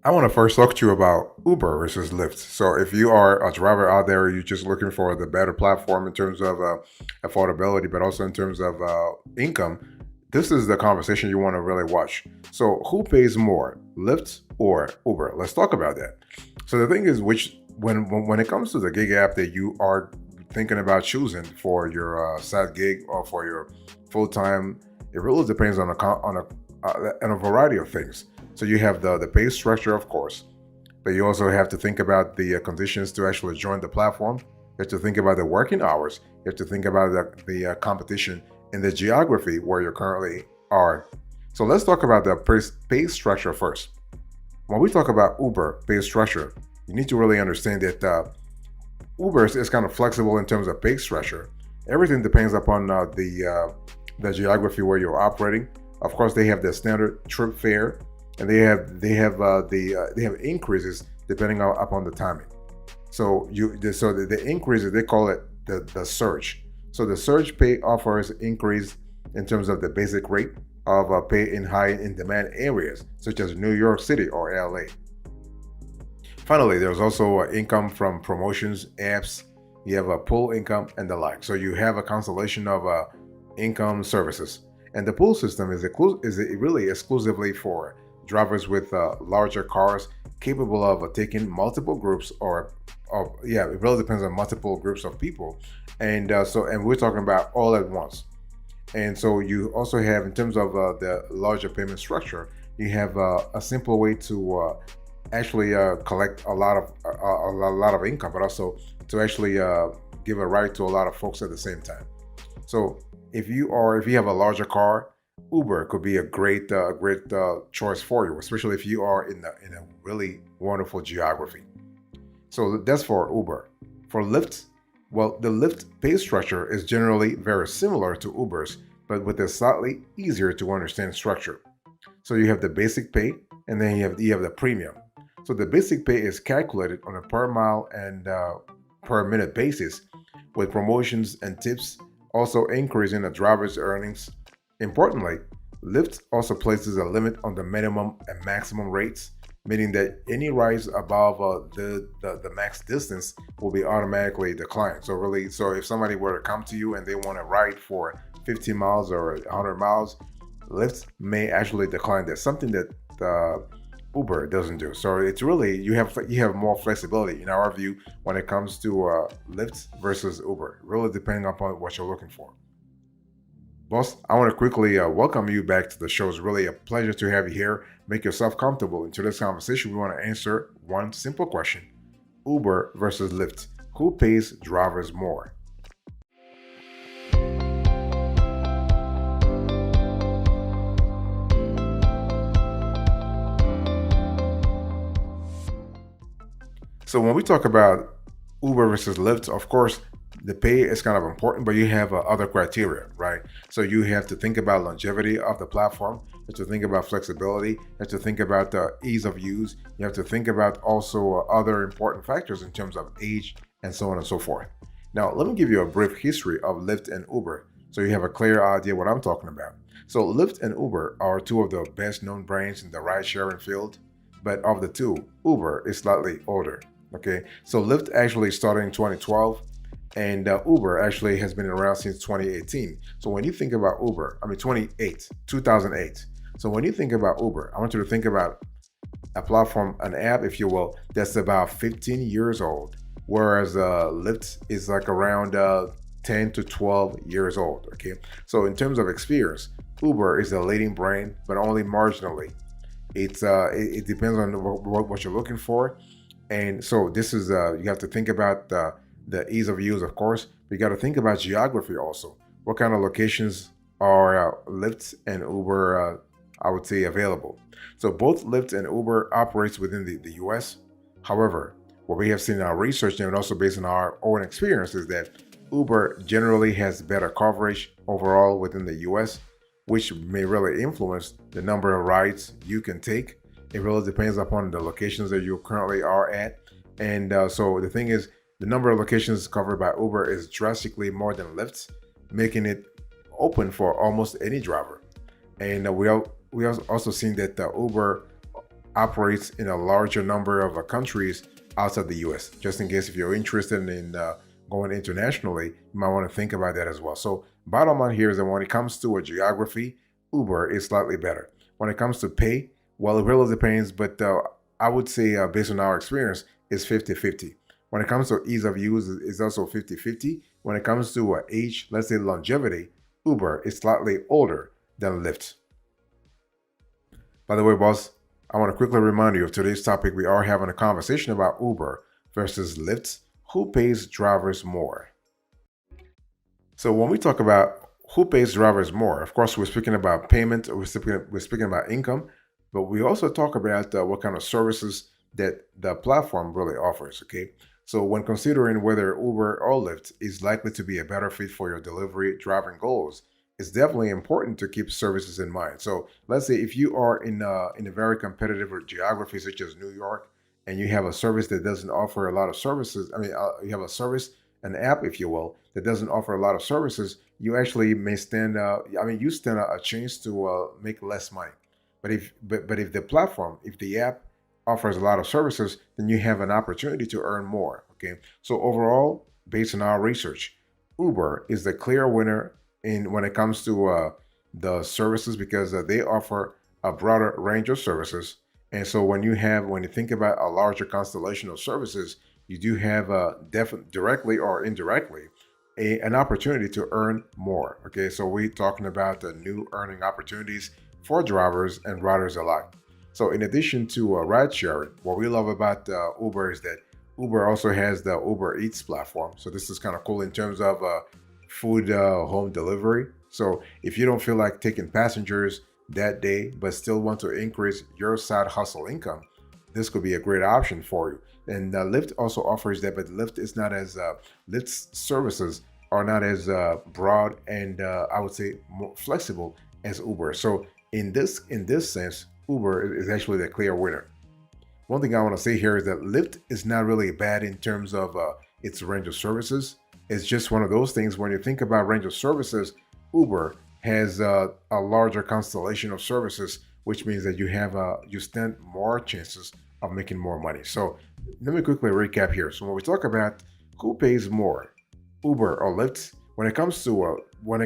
I want to first talk to you about Uber versus Lyft. So, if you are a driver out there, you're just looking for the better platform in terms of affordability, but also in terms of income, this is the conversation you want to really watch. So, who pays more, Lyft or Uber? Let's talk about that. So, the thing is, which when it comes to the gig app that you are thinking about choosing for your side gig or for your full time, it really depends on on a variety of things. So you have the pay structure, of course, but you also have to think about the conditions to actually join the platform. You have to think about the working hours. You have to think about the competition in the geography where you currently are. So let's talk about the pay structure first. When we talk about Uber pay structure, you need to really understand that Uber is kind of flexible in terms of pay structure. Everything depends upon the geography where you're operating. Of course, they have the standard trip fare, and they have increases depending upon the timing. So the increases, they call it the surge. So the surge pay offers increase in terms of the basic rate of pay in high in demand areas such as New York City or LA. Finally, there's also income from promotions, apps. You have a pool income and the like. So you have a constellation of income services. And the pool system is really exclusively for drivers with larger cars capable of taking multiple groups yeah, it really depends on multiple groups of people. And we're talking about all at once. And so you also have, in terms of the larger payment structure, you have a simple way to actually collect a lot of income, but also to actually give a ride to a lot of folks at the same time. So if you have a larger car, Uber could be a great choice for you, especially if you are in a really wonderful geography. So that's for Uber. For Lyft, well, the Lyft pay structure is generally very similar to Uber's, but with a slightly easier to understand structure. So you have the basic pay, and then you have the premium. So the basic pay is calculated on a per mile and per minute basis, with promotions and tips also increasing the driver's earnings. Importantly, Lyft also places a limit on the minimum and maximum rates, meaning that any rides above the max distance will be automatically declined. So really, so if somebody were to come to you and they want to ride for 50 miles or 100 miles, Lyft may actually decline that. Something that Uber doesn't do. So it's really, you have more flexibility in our view when it comes to Lyft versus Uber, really depending upon what you're looking for. Boss, I want to quickly welcome you back to the show. It's really a pleasure to have you here. Make yourself comfortable. In today's conversation, we want to answer one simple question: Uber versus Lyft. Who pays drivers more? So when we talk about Uber versus Lyft, of course, the pay is kind of important, but you have other criteria, right? So you have to think about longevity of the platform. You have to think about flexibility. You have to think about the ease of use. You have to think about also other important factors in terms of age and so on and so forth. Now, let me give you a brief history of Lyft and Uber so you have a clear idea what I'm talking about. So Lyft and Uber are two of the best known brands in the ride sharing field, but of the two, Uber is slightly older. Okay, so Lyft actually started in 2012, and Uber actually has been around since 2018. So when you think about Uber, I mean 2008. So when you think about Uber, I want you to think about a platform, an app, if you will, that's about 15 years old, whereas Lyft is like around 10 to 12 years old. Okay, so in terms of experience, Uber is the leading brand, but only marginally. It depends on what you're looking for. And so this is you have to think about the ease of use, of course. But you got to think about geography also. What kind of locations are Lyft and Uber, I would say, available? So both Lyft and Uber operates within the U.S. However, what we have seen in our research and also based on our own experience is that Uber generally has better coverage overall within the U.S., which may really influence the number of rides you can take. It really depends upon the locations that you currently are at. And so the thing is, the number of locations covered by Uber is drastically more than Lyft's, making it open for almost any driver. And we also seen that Uber operates in a larger number of countries outside the US. Just in case if you're interested in going internationally, you might want to think about that as well. So bottom line here is that when it comes to a geography, Uber is slightly better. When it comes to pay, well, it really depends, but I would say based on our experience, it's 50-50. When it comes to ease of use, it's also 50-50. When it comes to age, let's say longevity, Uber is slightly older than Lyft. By the way, boss, I want to quickly remind you of today's topic. We are having a conversation about Uber versus Lyft. Who pays drivers more? So when we talk about who pays drivers more, of course, we're speaking about payment, we're speaking about income, but we also talk about what kind of services that the platform really offers, okay? So when considering whether Uber or Lyft is likely to be a better fit for your delivery driving goals, it's definitely important to keep services in mind. So let's say if you are in a very competitive geography such as New York, and you have a service that doesn't offer a lot of services. I mean, you have a service, an app, if you will, that doesn't offer a lot of services. You actually may stand. You stand a chance to make less money. But if the platform, if the app offers a lot of services, then you have an opportunity to earn more. Okay. So overall, based on our research, Uber is the clear winner in when it comes to the services because they offer a broader range of services. And so when you think about a larger constellation of services, you do have directly or indirectly an opportunity to earn more. Okay, so we're talking about the new earning opportunities for drivers and riders alike. So in addition to ride sharing, what we love about Uber is that Uber also has the Uber Eats platform. So this is kind of cool in terms of food home delivery. So if you don't feel like taking passengers that day, but still want to increase your side hustle income, this could be a great option for you. And Lyft also offers that, but Lyft is not as Lyft's services are not as broad and I would say more flexible as Uber. So in this sense, Uber is actually the clear winner. One thing I want to say here is that Lyft is not really bad in terms of its range of services. It's just one of those things when you think about range of services, Uber has a larger constellation of services, which means that you stand more chances of making more money. So let me quickly recap here. So when we talk about who pays more, Uber or Lyft, when it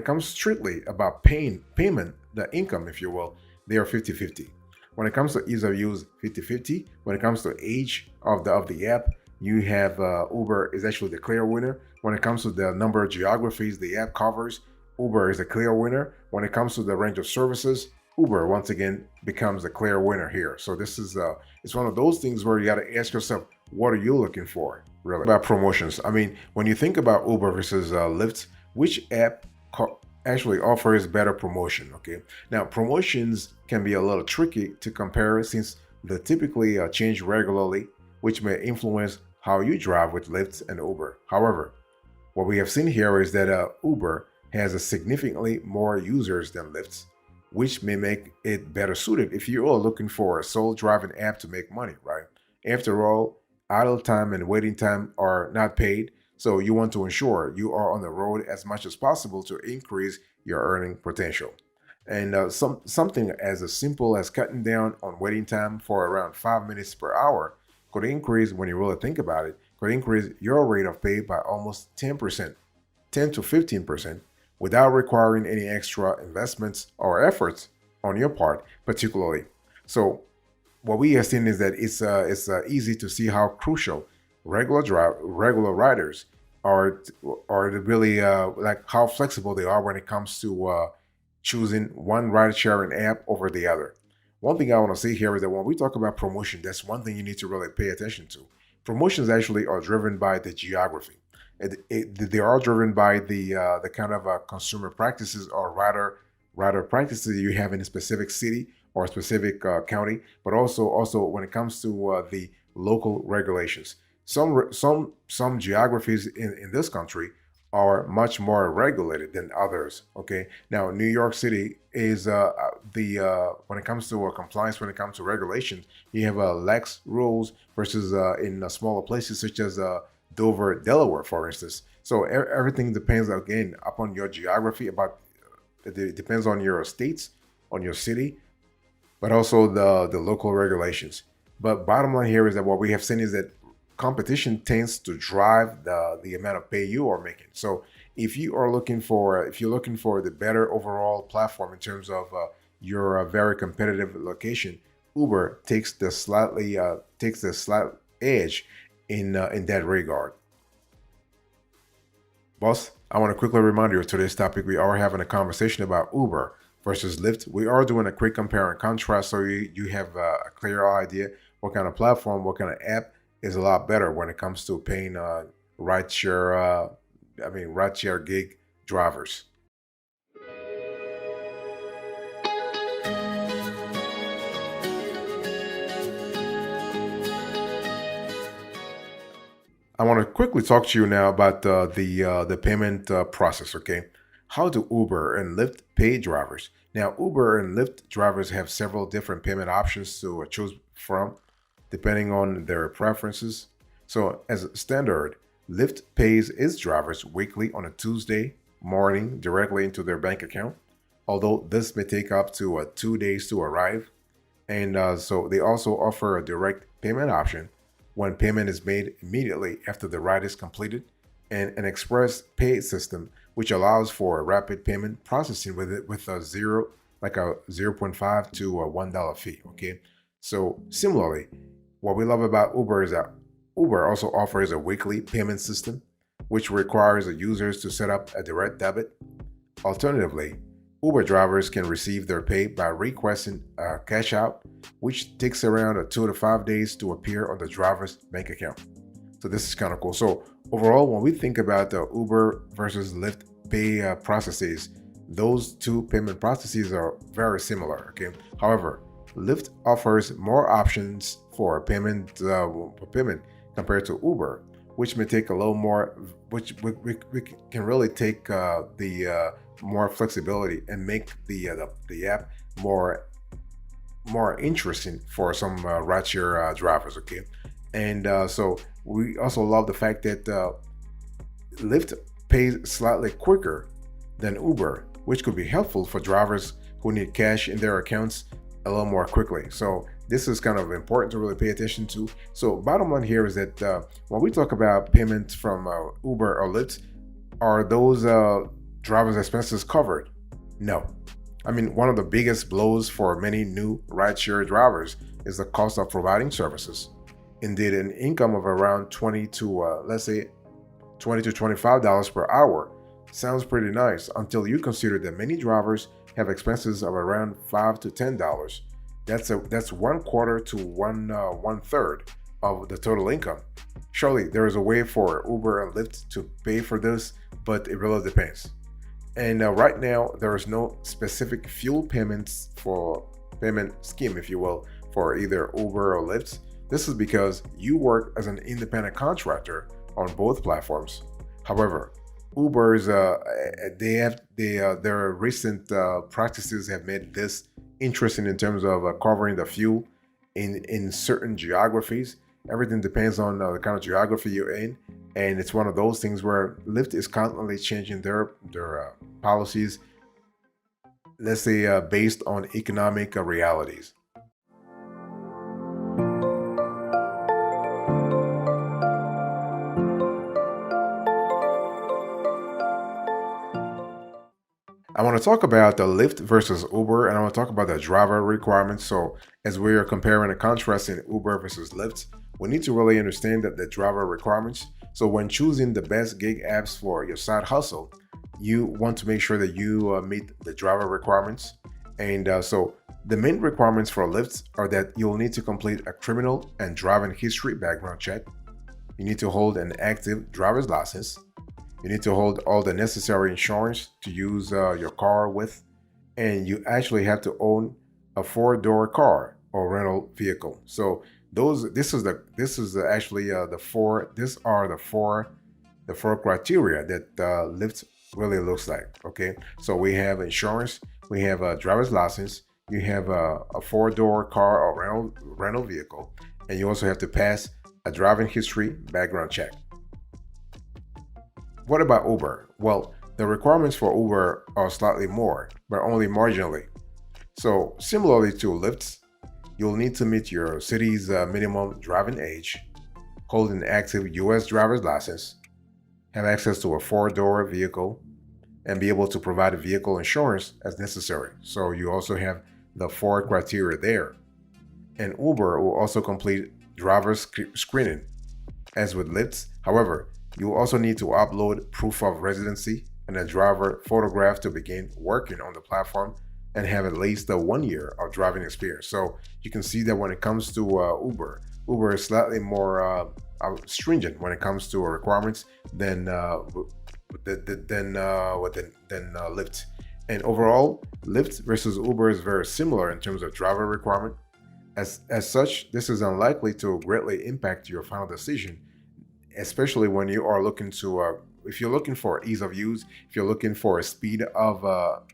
comes strictly about payment, the income, if you will, they are 50-50. When it comes to ease of use, 50-50. When it comes to age of the app, you have Uber is actually the clear winner. When it comes to the number of geographies the app covers, Uber is a clear winner. When it comes to the range of services, Uber once again becomes the clear winner here. So this is it's one of those things where you got to ask yourself, what are you looking for, really? About promotions. I mean, when you think about Uber versus Lyft, which app actually offers better promotion? Okay, now promotions can be a little tricky to compare since they typically change regularly, which may influence how you drive with Lyft and Uber. However, what we have seen here is that Uber has a significantly more users than Lyft, which may make it better suited if you are looking for a sole driving app to make money, right? After all, idle time and waiting time are not paid, so you want to ensure you are on the road as much as possible to increase your earning potential. And something as simple as cutting down on waiting time for around 5 minutes per hour could increase, when you really think about it, could increase your rate of pay by almost 10%, 10 to 15%, without requiring any extra investments or efforts on your part, particularly. So what we have seen is that it's easy to see how crucial regular riders are really like how flexible they are when it comes to choosing one ride sharing app over the other. One thing I want to say here is that when we talk about promotion, that's one thing you need to really pay attention to. Promotions actually are driven by the geography. They are driven by the kind of consumer practices or rider practices you have in a specific city or a specific county, but also when it comes to the local regulations. Some geographies in this country are much more regulated than others. Okay, now New York City is the when it comes to compliance, when it comes to regulations, you have lax rules versus in smaller places such as Dover, Delaware, for instance. So everything depends again upon your geography. It depends on your states, on your city, but also the local regulations. But bottom line here is that what we have seen is that competition tends to drive the amount of pay you are making. So if you're looking for the better overall platform in terms of your very competitive location, Uber takes the slight edge in that regard. Boss, I want to quickly remind you of today's topic. We are having a conversation about Uber versus Lyft. We are doing a quick compare and contrast so you have a clear idea what kind of platform, what kind of app is a lot better when it comes to paying rideshare, rideshare gig drivers. I want to quickly talk to you now about the payment process. Okay, how do Uber and Lyft pay drivers? Now, Uber and Lyft drivers have several different payment options to choose from, depending on their preferences. So, as standard, Lyft pays its drivers weekly on a Tuesday morning directly into their bank account, although this may take up to 2 days to arrive. And so they also offer a direct payment option when payment is made immediately after the ride is completed, and an express pay system which allows for a rapid payment processing with a 0.5 to a $1 fee. Okay, so similarly, what we love about Uber is that Uber also offers a weekly payment system which requires the users to set up a direct debit. Alternatively, Uber drivers can receive their pay by requesting a cash out, which takes around 2 to 5 days to appear on the driver's bank account. So this is kind of cool. So overall, when we think about the Uber versus Lyft pay processes, those two payment processes are very similar. Okay. However, Lyft offers more options for payment compared to Uber, which may take a little more, which we can really take the more flexibility and make the app more interesting for some rideshare drivers. Okay, and so we also love the fact that Lyft pays slightly quicker than Uber, which could be helpful for drivers who need cash in their accounts a little more quickly. So this is kind of important to really pay attention to. So bottom line here is that when we talk about payments from Uber or Lyft, are those drivers' expenses covered? No. I mean, one of the biggest blows for many new rideshare drivers is the cost of providing services. Indeed, an income of around $20 to $25 per hour sounds pretty nice until you consider that many drivers have expenses of around $5 to $10. That's 1/4 to 1/3 of the total income. Surely there is a way for Uber and Lyft to pay for this, but it really depends. And right now, there is no specific fuel payment scheme, if you will, for either Uber or Lyft. This is because you work as an independent contractor on both platforms. However, Uber's their recent practices have made this interesting in terms of covering the fuel in certain geographies. Everything depends on the kind of geography you're in, and it's one of those things where Lyft is constantly changing their policies, let's say based on economic realities. I want to talk about the Lyft versus Uber, and I want to talk about the driver requirements. So, as we are comparing and contrasting Uber versus Lyft, we need to really understand that the driver requirements. So, when choosing the best gig apps for your side hustle, you want to make sure that you meet the driver requirements. And so, the main requirements for Lyft are that you'll need to complete a criminal and driving history background check. You need to hold an active driver's license. You need to hold all the necessary insurance to use your car with, and you actually have to own a four-door car or rental vehicle. So this is actually the four. These are the four criteria that Lyft really looks like. Okay, so we have insurance, we have a driver's license, you have a four-door car or rental vehicle, and you also have to pass a driving history background check. What about Uber? Well, the requirements for Uber are slightly more, but only marginally. So similarly to Lyft, you'll need to meet your city's minimum driving age, hold an active US driver's license, have access to a four-door vehicle, and be able to provide vehicle insurance as necessary. So you also have the four criteria there. And Uber will also complete driver's screening, as with Lyft. However, you will also need to upload proof of residency and a driver photograph to begin working on the platform and have at least 1 year of driving experience. So you can see that when it comes to Uber is slightly more stringent when it comes to requirements than Lyft. And overall, Lyft versus Uber is very similar in terms of driver requirement. As such, this is unlikely to greatly impact your final decision, especially when you are looking to if you're looking for ease of use, if you're looking for a speed of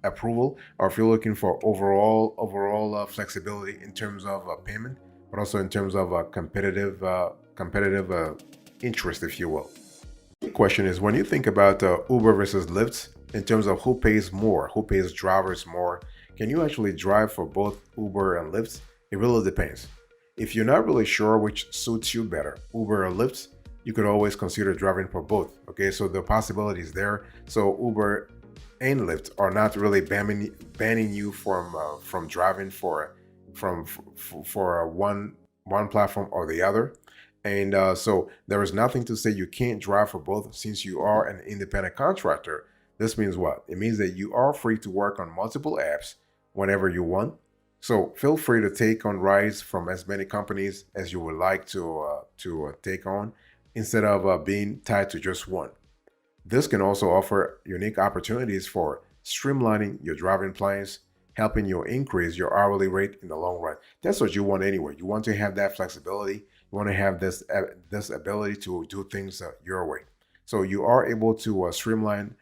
approval, or if you're looking for overall flexibility in terms of payment, but also in terms of competitive interest, if you will. The question is, when you think about Uber versus Lyft, in terms of who pays more, who pays drivers more, can you actually drive for both Uber and Lyft? It really depends. If you're not really sure which suits you better, Uber or Lyft, you could always consider driving for both. Okay, so the possibility is there. So Uber and Lyft are not really banning you from driving for one platform or the other. And so there is nothing to say you can't drive for both since you are an independent contractor. This means what? It means that you are free to work on multiple apps whenever you want. So feel free to take on rides from as many companies as you would like to take on instead of being tied to just one. This can also offer unique opportunities for streamlining your driving plans, helping you increase your hourly rate in the long run. That's what you want anyway. You want to have that flexibility. You want to have this ability to do things your way. So you are able to streamline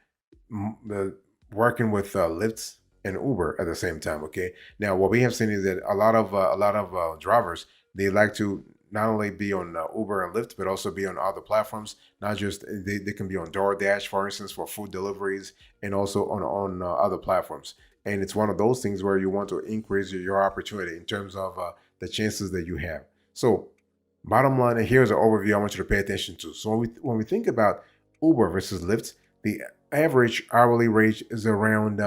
working with Lyft and Uber at the same time. Okay. Now, what we have seen is that a lot of drivers, they like to not only be on Uber and Lyft, but also be on other platforms. Not just they can be on DoorDash, for instance, for food deliveries, and also on other platforms. And it's one of those things where you want to increase your opportunity in terms of the chances that you have. So, bottom line, and here's an overview I want you to pay attention to. So when we think about Uber versus Lyft, the average hourly rate is around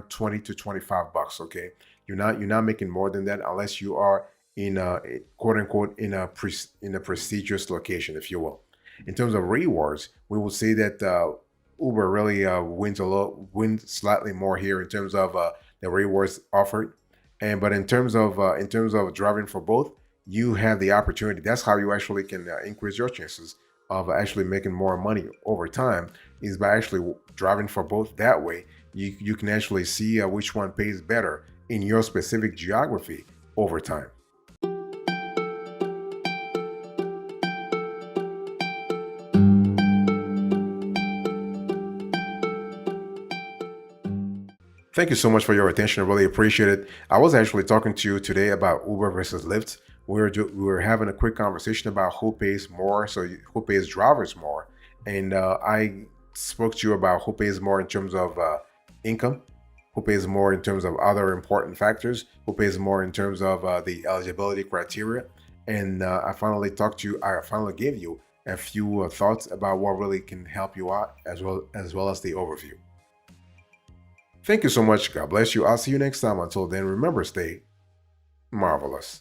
20 to $25. Okay, you're not making more than that unless you are in a quote unquote in a prestigious location, if you will. In terms of rewards, we will say that Uber really wins slightly more here in terms of the rewards offered, but in terms of driving for both, you have the opportunity. That's how you actually can increase your chances of actually making more money over time, is by actually driving for both. That way, you can actually see which one pays better in your specific geography over time. Thank you so much for your attention. I really appreciate it. I was actually talking to you today about Uber versus Lyft. We were having a quick conversation about who pays more, so who pays drivers more. And I spoke to you about who pays more in terms of income, who pays more in terms of other important factors, who pays more in terms of the eligibility criteria. And I finally gave you a few thoughts about what really can help you out, as well as the overview. Thank you so much. God bless you. I'll see you next time. Until then, remember, stay marvelous.